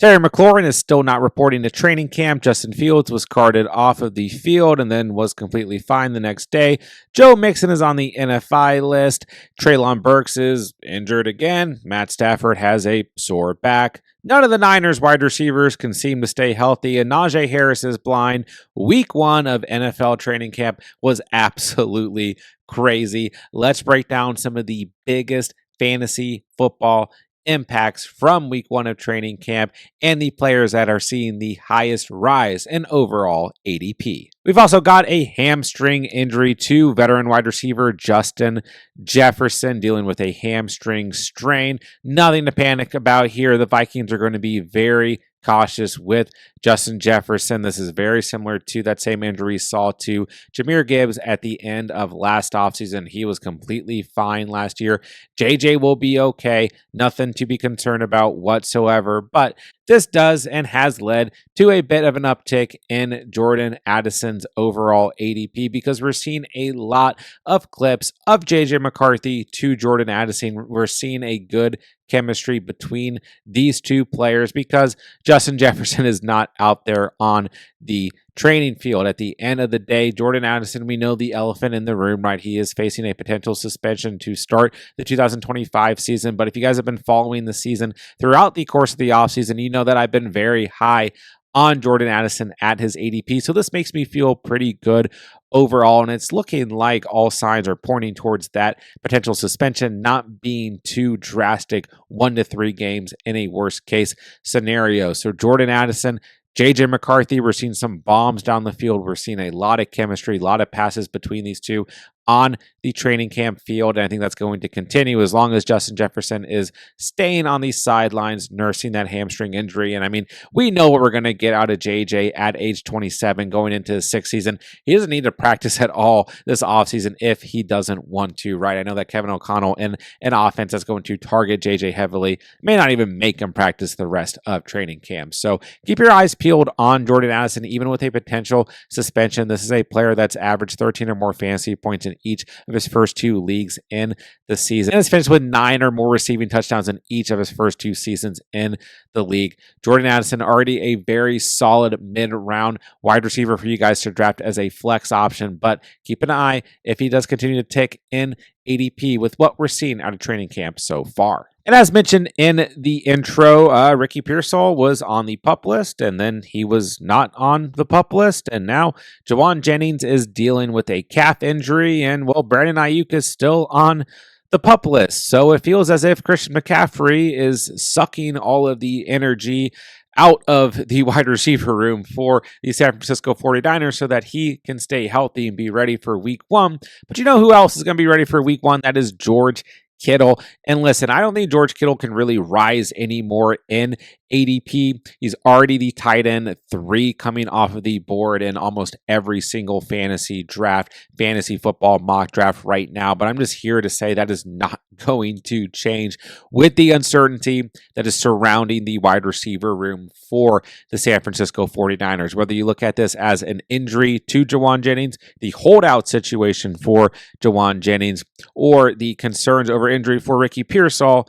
Terry McLaurin is still not reporting to training camp. Justin Fields was carted off of the field and then was completely fine the next day. Joe Mixon is on the NFI list. Treylon Burks is injured again. Matt Stafford has a sore back. None of the Niners wide receivers can seem to stay healthy, and Najee Harris is blind. Week 1 of NFL training camp was absolutely crazy. Let's break down some of the biggest fantasy football impacts from week 1 of training camp and the players that are seeing the highest rise in overall ADP. We've also got a hamstring injury to veteran wide receiver Justin Jefferson dealing with a hamstring strain. Nothing to panic about here. The Vikings are going to be very cautious with Justin Jefferson. This is very similar to that same injury we saw to Jahmyr Gibbs at the end of last offseason. He was completely fine last year. JJ will be okay. Nothing to be concerned about whatsoever. But this does and has led to a bit of an uptick in Jordan Addison's overall ADP because we're seeing a lot of clips of JJ McCarthy to Jordan Addison. We're seeing a good chemistry between these two players because Justin Jefferson is not out there on the training field. At the end of the day, Jordan Addison, we know the elephant in the room, right? He is facing a potential suspension to start the 2025 season. But if you guys have been following the season throughout the course of the offseason, you know that I've been very high on Jordan Addison at his ADP. So this makes me feel pretty good overall, and it's looking like all signs are pointing towards that potential suspension not being too drastic, 1 to 3 games in a worst case scenario. So Jordan Addison, JJ McCarthy, we're seeing some bombs down the field. We're seeing a lot of chemistry, a lot of passes between these two on the training camp field. And I think that's going to continue as long as Justin Jefferson is staying on these sidelines, nursing that hamstring injury. And I mean, we know what we're going to get out of JJ at age 27 going into his 6th season. He doesn't need to practice at all this offseason if he doesn't want to, right? I know that Kevin O'Connell in an offense that's going to target JJ heavily may not even make him practice the rest of training camp. So keep your eyes peeled on Jordan Addison, even with a potential suspension. This is a player that's averaged 13 or more fantasy points in each of his first 2 leagues in the season. And has finished with 9 or more receiving touchdowns in each of his first 2 seasons in the league. Jordan Addison, already a very solid mid-round wide receiver for you guys to draft as a flex option, but keep an eye if he does continue to tick in ADP with what we're seeing out of training camp so far. And as mentioned in the intro, Ricky Pearsall was on the PUP list, and then he was not on the PUP list, and now Jauan Jennings is dealing with a calf injury, and, well, Brandon Ayuk is still on the PUP list. So it feels as if Christian McCaffrey is sucking all of the energy out of the wide receiver room for the San Francisco 49ers so that he can stay healthy and be ready for week 1. But you know who else is going to be ready for week 1? That is George Kittle. And listen, I don't think George Kittle can really rise anymore in ADP. He's already the tight end 3 coming off of the board in almost every single fantasy draft, fantasy football mock draft right now. But I'm just here to say that is not going to change with the uncertainty that is surrounding the wide receiver room for the San Francisco 49ers. Whether you look at this as an injury to Jauan Jennings, the holdout situation for Jauan Jennings, or the concerns over injury for Ricky Pearsall,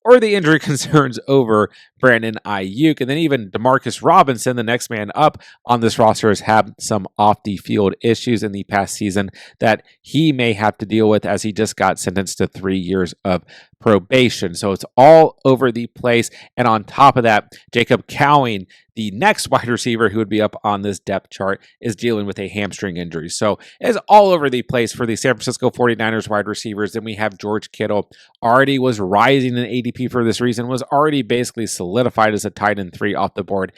or the injury concerns over Brandon Ayuk. And then even Demarcus Robinson, the next man up on this roster, has had some off-the-field issues in the past season that he may have to deal with as he just got sentenced to 3 years of probation. So it's all over the place. And on top of that, Jacob Cowing, the next wide receiver who would be up on this depth chart, is dealing with a hamstring injury. So it's all over the place for the San Francisco 49ers wide receivers. Then we have George Kittle, already was rising in ADP for this reason, was already basically solidified as a tight end 3 off the board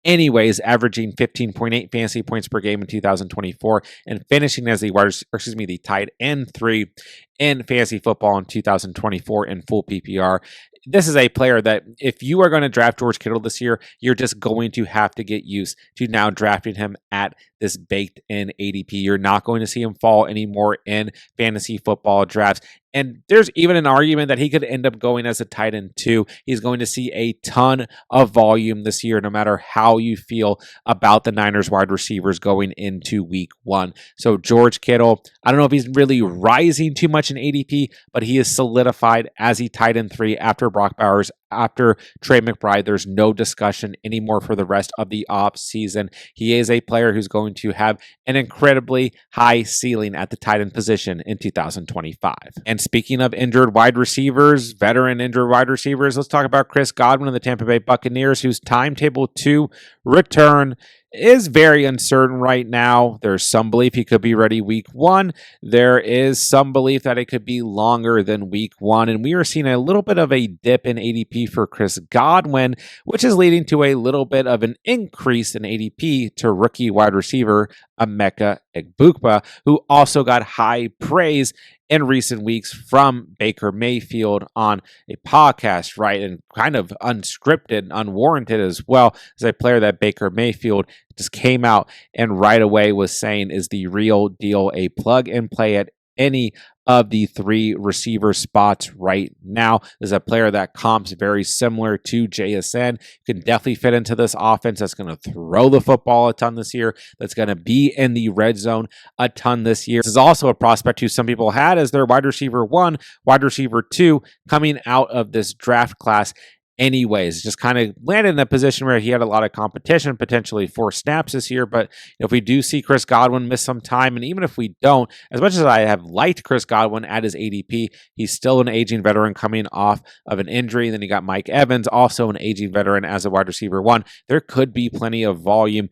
anyways, averaging 15.8 fantasy points per game in 2024 and finishing as the tight end 3 in fantasy football in 2024 in full PPR. This is a player that if you are going to draft George Kittle this year, you're just going to have to get used to now drafting him at this baked in ADP. You're not going to see him fall anymore in fantasy football drafts. And there's even an argument that he could end up going as a tight end 2. He's going to see a ton of volume this year, no matter how you feel about the Niners wide receivers going into week 1. So George Kittle, I don't know if he's really rising too much in ADP, but he is solidified as a tight end 3 after Brock Bowers after Trey McBride, there's no discussion anymore for the rest of the off season. He is a player who's going to have an incredibly high ceiling at the tight end position in 2025. And speaking of injured wide receivers, veteran injured wide receivers, let's talk about Chris Godwin of the Tampa Bay Buccaneers, whose timetable to return is very uncertain right now. There's some belief he could be ready week 1. There is some belief that it could be longer than week 1. And we are seeing a little bit of a dip in ADP for Chris Godwin, which is leading to a little bit of an increase in ADP to rookie wide receiver Emeka Egbuka, who also got high praise in recent weeks from Baker Mayfield on a podcast, right? And kind of unscripted, unwarranted as well, as a player that Baker Mayfield just came out and right away was saying is the real deal, a plug and play at any of the 3 receiver spots right now. This is a player that comps very similar to JSN. You can definitely fit into this offense that's going to throw the football a ton this year, that's going to be in the red zone a ton this year. This is also a prospect who some people had as their wide receiver 1, wide receiver 2 coming out of this draft class. Anyways, just kind of landed in a position where he had a lot of competition, potentially 4 snaps this year. But if we do see Chris Godwin miss some time, and even if we don't, as much as I have liked Chris Godwin at his ADP, he's still an aging veteran coming off of an injury. Then you got Mike Evans, also an aging veteran as a wide receiver 1. There could be plenty of volume,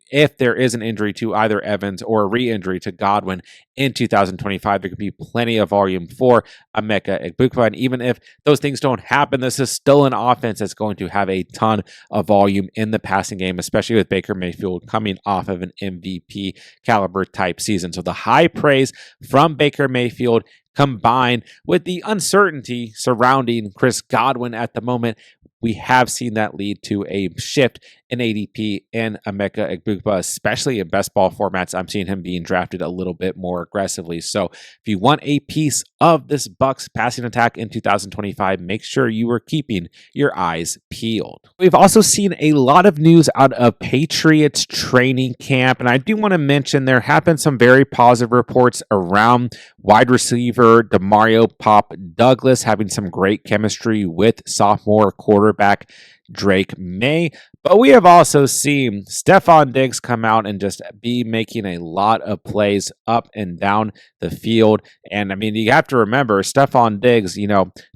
if there is an injury to either Evans or a re-injury to Godwin in 2025, there could be plenty of volume for Emeka Egbuka. And even if those things don't happen, this is still an offense that's going to have a ton of volume in the passing game, especially with Baker Mayfield coming off of an MVP caliber type season. So the high praise from Baker Mayfield combined with the uncertainty surrounding Chris Godwin at the moment, we have seen that lead to a shift in ADP in Emeka Egbuka, especially in best ball formats. I'm seeing him being drafted a little bit more aggressively. So if you want a piece of this Bucs passing attack in 2025, make sure you are keeping your eyes peeled. We've also seen a lot of news out of Patriots training camp, and I do want to mention there have been some very positive reports around wide receiver Demario Pop Douglas having some great chemistry with sophomore quarterback Drake May. But we have also seen Stefon Diggs come out and just be making a lot of plays up and down the field. And I mean, you have to remember, Stefon Diggs,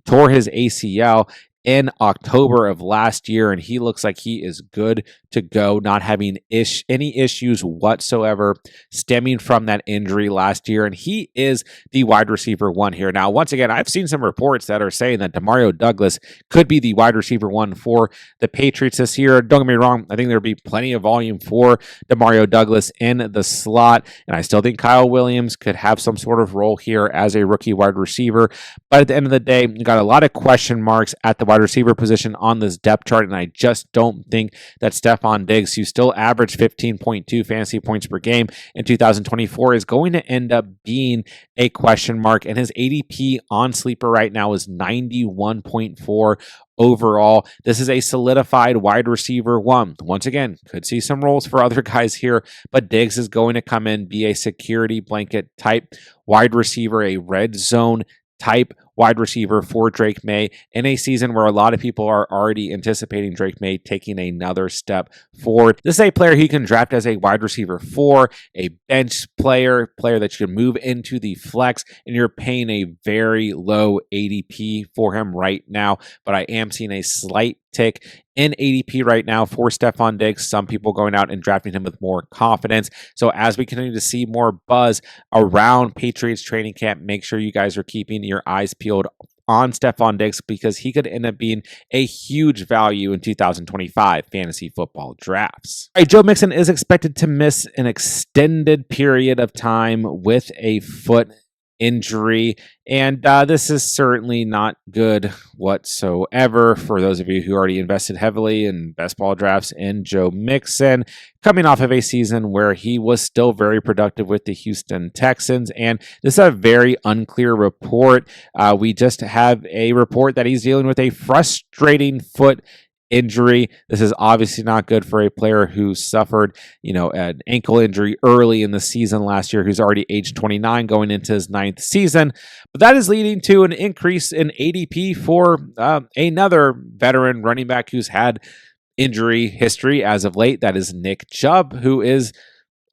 tore his ACL in October of last year, and he looks like he is good to go, not having any issues whatsoever stemming from that injury last year. And he is the wide receiver 1 here. Now, once again, I've seen some reports that are saying that Demario Douglas could be the wide receiver 1 for the Patriots this year. Don't get me wrong, I think there'll be plenty of volume for Demario Douglas in the slot, and I still think Kyle Williams could have some sort of role here as a rookie wide receiver. But at the end of the day, you got a lot of question marks at the wide receiver position on this depth chart, and I just don't think that Stefon Diggs, who still averaged 15.2 fantasy points per game in 2024, is going to end up being a question mark, and his ADP on Sleeper right now is 91.4 overall. This is a solidified wide receiver 1. Once again, could see some roles for other guys here, but Diggs is going to come in, be a security blanket type wide receiver, a red zone type wide receiver for Drake May in a season where a lot of people are already anticipating Drake May taking another step forward. This is a player he can draft as a wide receiver 4, a bench player that you can move into the flex, and you're paying a very low ADP for him right now. But I am seeing a slight tick in ADP right now for Stefon Diggs. Some people going out and drafting him with more confidence. So as we continue to see more buzz around Patriots training camp, make sure you guys are keeping your eyes peeled on Stefon Diggs, because he could end up being a huge value in 2025 fantasy football drafts. All right, Joe Mixon is expected to miss an extended period of time with a foot injury, and this is certainly not good whatsoever for those of you who already invested heavily in best ball drafts in Joe Mixon, coming off of a season where he was still very productive with the Houston Texans. And this is a very unclear report. We just have a report that he's dealing with a frustrating foot injury. This is obviously not good for a player who suffered, an ankle injury early in the season last year, who's already age 29 going into his 9th season. But that is leading to an increase in ADP for another veteran running back who's had injury history as of late. That is Nick Chubb, who is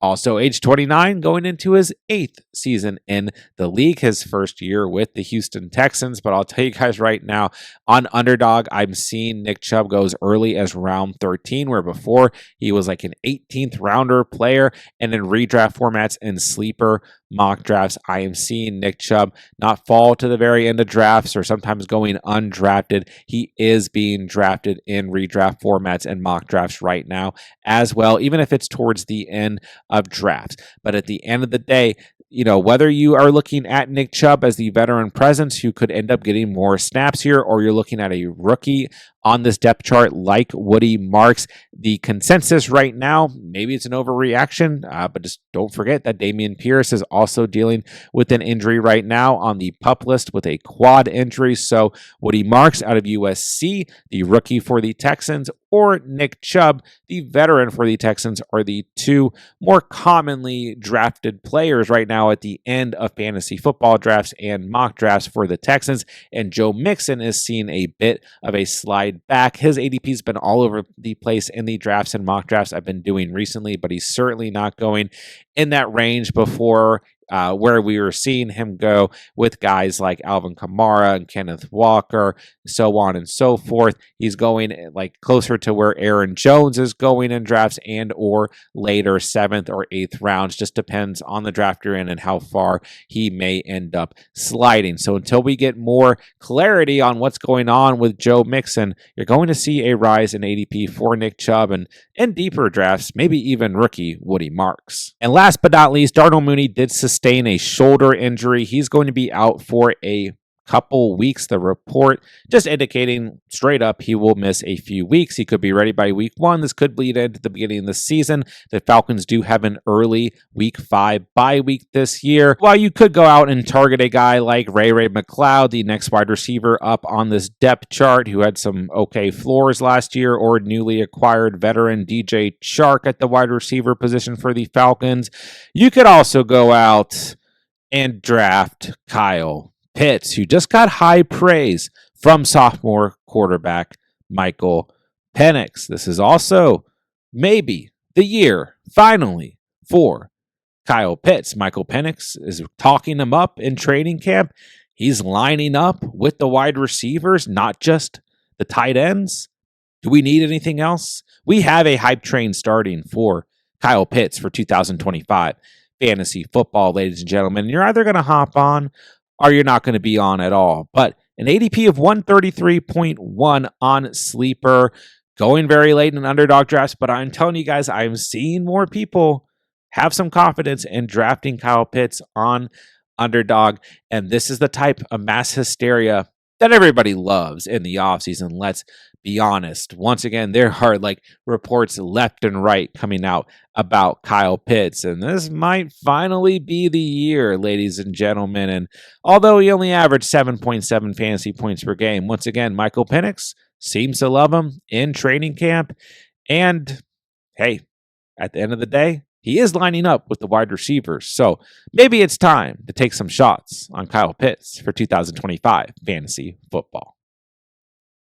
also age 29, going into his 8th season in the league, his first year with the Houston Texans. But I'll tell you guys right now, on Underdog, I'm seeing Nick Chubb go as early as round 13, where before he was like an 18th rounder player. And in redraft formats and sleeper mock drafts, I am seeing Nick Chubb not fall to the very end of drafts or sometimes going undrafted. He is being drafted in redraft formats and mock drafts right now as well, even if it's towards the end of drafts. But at the end of the day, whether you are looking at Nick Chubb as the veteran presence who could end up getting more snaps here, or you're looking at a rookie on this depth chart like Woody Marks, the consensus right now, maybe it's an overreaction, but just don't forget that Dameon Pierce is also dealing with an injury right now on the PUP list with a quad injury. So Woody Marks out of USC, the rookie for the Texans, or Nick Chubb, the veteran for the Texans, are the two more commonly drafted players right now at the end of fantasy football drafts and mock drafts for the Texans. And Joe Mixon is seeing a bit of a slide back. His ADP has been all over the place in the drafts and mock drafts I've been doing recently, but he's certainly not going in that range before where we were seeing him go with guys like Alvin Kamara and Kenneth Walker, so on and so forth. He's going like closer to where Aaron Jones is going in drafts and or later 7th or 8th rounds. Just depends on the draft you're in and how far he may end up sliding. So until we get more clarity on what's going on with Joe Mixon, you're going to see a rise in ADP for Nick Chubb and in deeper drafts, maybe even rookie Woody Marks. And last but not least, Darnold Mooney did sustain a shoulder injury. He's going to be out for a couple weeks. The report just indicating straight up he will miss a few weeks. He could be ready by week 1. This could bleed into the beginning of the season. The Falcons do have an early week 5 bye week this year. While you could go out and target a guy like Ray McCloud, the next wide receiver up on this depth chart who had some okay floors last year, or newly acquired veteran DJ Chark at the wide receiver position for the Falcons, you could also go out and draft Kyle Pitts, who just got high praise from sophomore quarterback Michael Penix. This is also maybe the year, finally, for Kyle Pitts. Michael Penix is talking him up in training camp. He's lining up with the wide receivers, not just the tight ends. Do we need anything else? We have a hype train starting for Kyle Pitts for 2025 fantasy football, ladies and gentlemen. You're either going to hop on or you're not going to be on at all. But an ADP of 133.1 on Sleeper, going very late in Underdog drafts. But I'm telling you guys, I'm seeing more people have some confidence in drafting Kyle Pitts on Underdog. And this is the type of mass hysteria that everybody loves in the offseason. Let's be honest. Once again, there are reports left and right coming out about Kyle Pitts, and this might finally be the year, ladies and gentlemen. And although he only averaged 7.7 fantasy points per game, once again, Michael Penix seems to love him in training camp. And hey, at the end of the day, he is lining up with the wide receivers. So maybe it's time to take some shots on Kyle Pitts for 2025 fantasy football.